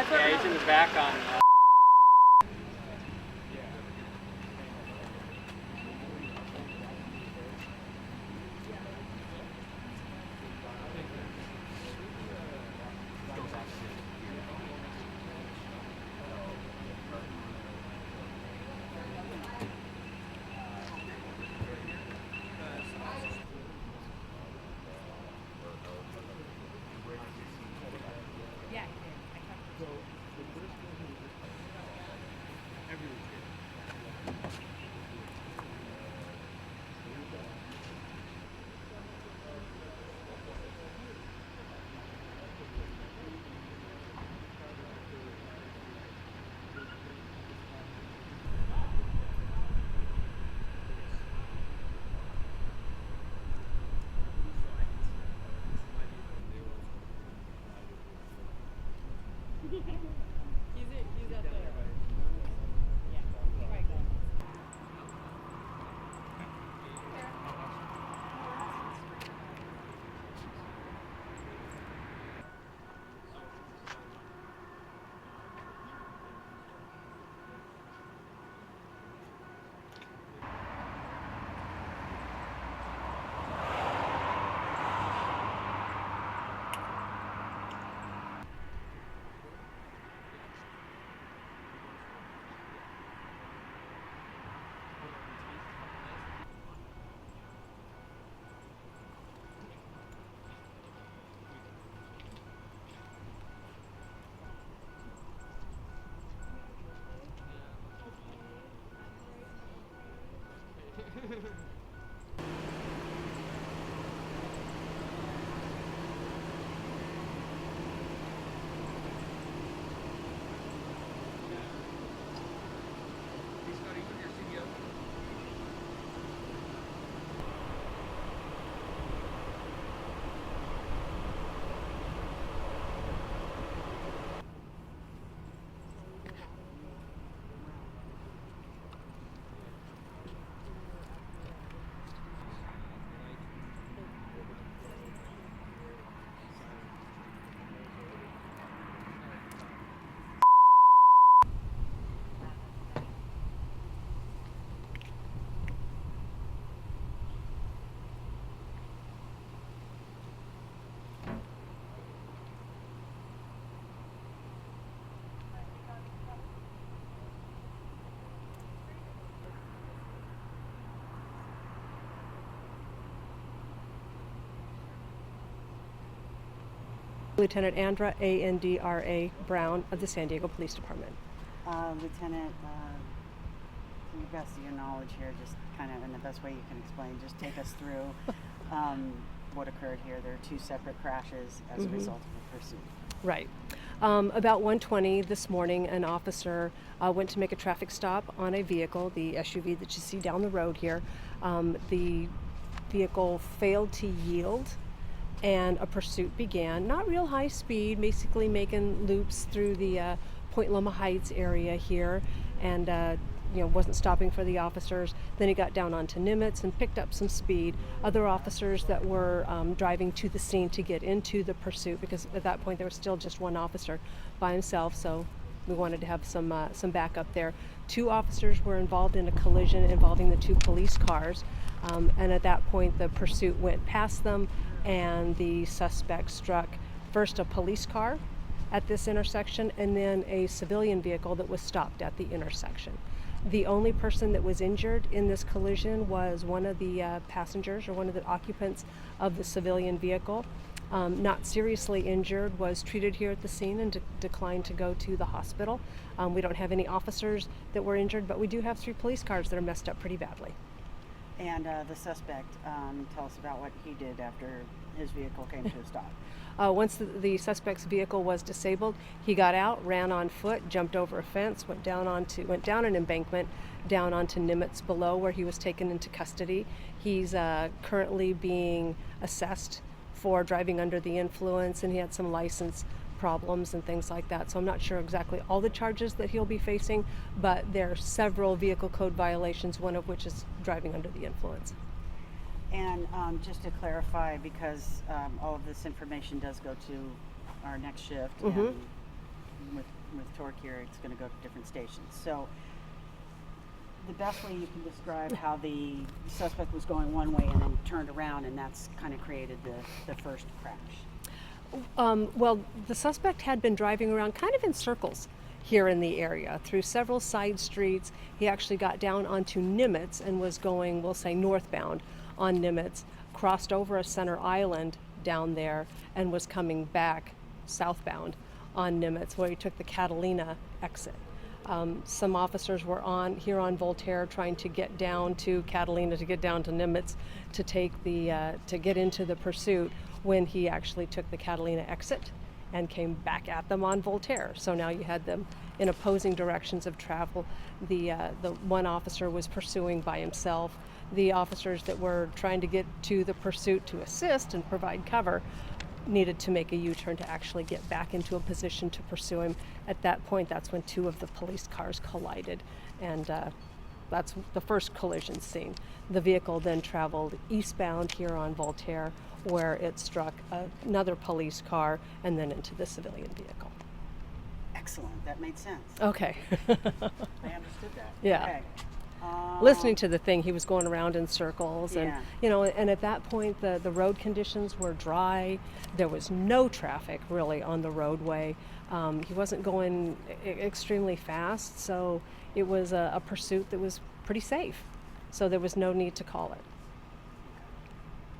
Yeah, he's in the back on. He's at the... Yeah, right there. Lieutenant Andra, Andra Brown of the San Diego Police Department. Lieutenant, to the best of your knowledge here, just kind of in the best way you can explain, just take us through what occurred here. There are two separate crashes as a result of a pursuit. Right. About 1:20 this morning, an officer went to make a traffic stop on a vehicle, the SUV that you see down the road here. The vehicle failed to yield, and a pursuit began. Not real high speed, basically making loops through the Point Loma Heights area here, and wasn't stopping for the officers. Then he got down onto Nimitz and picked up some speed. Other officers that were driving to the scene to get into the pursuit, because at that point there was still just one officer by himself, so we wanted to have some backup there. Two officers were involved in a collision involving the two police cars, and at that point the pursuit went past them, and the suspect struck first a police car at this intersection and then a civilian vehicle that was stopped at the intersection. The only person that was injured in this collision was one of the passengers, or one of the occupants of the civilian vehicle. Not seriously injured, was treated here at the scene and declined to go to the hospital. We don't have any officers that were injured, but we do have 3 police cars that are messed up pretty badly. And the suspect, tell us about what he did after his vehicle came to a stop. Once the suspect's vehicle was disabled, he got out, ran on foot, jumped over a fence, went down an embankment, down onto Nimitz below, where he was taken into custody. He's currently being assessed for driving under the influence, and he had some license problems and things like that. So I'm not sure exactly all the charges that he'll be facing, but there are several vehicle code violations, one of which is driving under the influence. And just to clarify, because all of this information does go to our next shift, and with Torque here, it's going to go to different stations. So the best way you can describe how the suspect was going one way and then turned around, and that's kind of created the first crash. Well, the suspect had been driving around kind of in circles here in the area through several side streets. He actually got down onto Nimitz and was going, we'll say, northbound on Nimitz, crossed over a center island down there, and was coming back southbound on Nimitz, where he took the Catalina exit. Some officers were here on Voltaire trying to get down to Catalina, to get down to Nimitz, to get into the pursuit, when he actually took the Catalina exit and came back at them on Voltaire. So now you had them in opposing directions of travel. The one officer was pursuing by himself. The officers that were trying to get to the pursuit to assist and provide cover needed to make a U-turn to actually get back into a position to pursue him. At that point, that's when two of the police cars collided, and that's the first collision scene. The vehicle then traveled eastbound here on Voltaire, where it struck another police car and then into the civilian vehicle. Excellent, that made sense. Okay. I understood that. Yeah. Okay. Listening to the thing, he was going around in circles, and Yeah. and at that point the road conditions were dry. There was no traffic really on the roadway. He wasn't going extremely fast, so it was a pursuit that was pretty safe. So there was no need to call it.